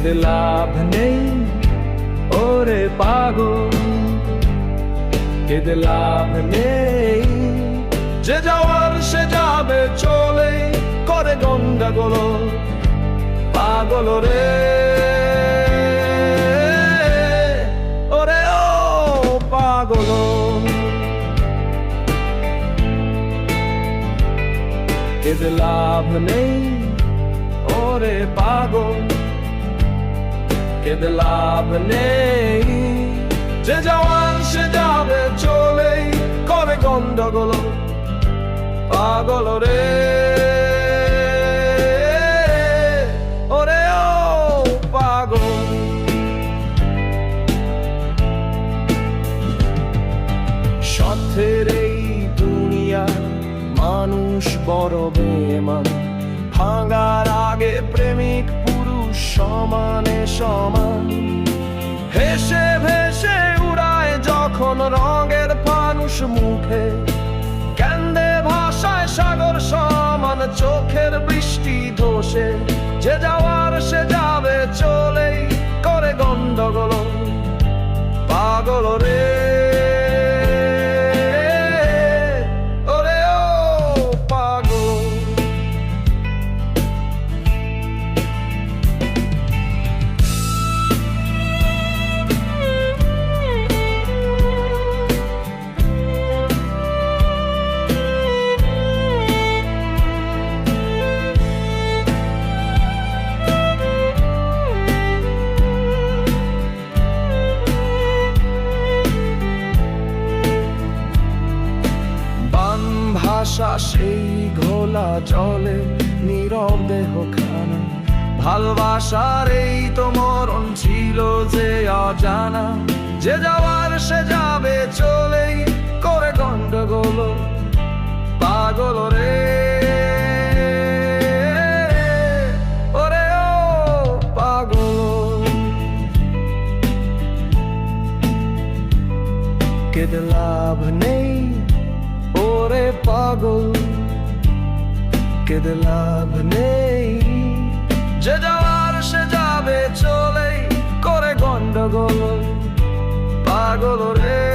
কেঁদে লাভ নেই ওরে পাগল, কেঁদে লাভ নেই। যে যাওয়ার সে যাবে চলে, করে গন্ডগোল পাগল রে। ওরে ও পাগল, কেঁদে লাভ নেই ওরে পাগল, কেঁদে লাভ নেই। যে যাওয়ার সে যাবে চলে, করে গন্ডগোল পাগল রে। ওরে ও পাগল, স্বার্থের এই দুনিয়া মানুষ বড় বেমান, ভাঙার আগে প্রেমিক পুরুষ সমানে সমান। হেসে ভেসে উড়ায় যখন রঙের ফানুষ মুখে, কান্দে ভাষায় সাগর সমান চোখের বৃষ্টি ধসে। যে যাওয়ার সে যাবে চলেই, করে গন্ডগোল পাগল রে। ওরে ও পাগল, ভাষা সেই ঘোলা জলে নীরব দেহ খানা। ভালোবাসার এই তো মরণ ছিল যে অজানা। যে যাওয়ার সে যাবে চলেই, করে গন্ডগোল পাগল রে। ওরে ও পাগল, কেঁদে লাভ নেই ওরে পাগল, কেঁদে লাভ নেই। যে যাওয়ার সে যাবে চলেই, করে গন্ডগোল পাগল রে।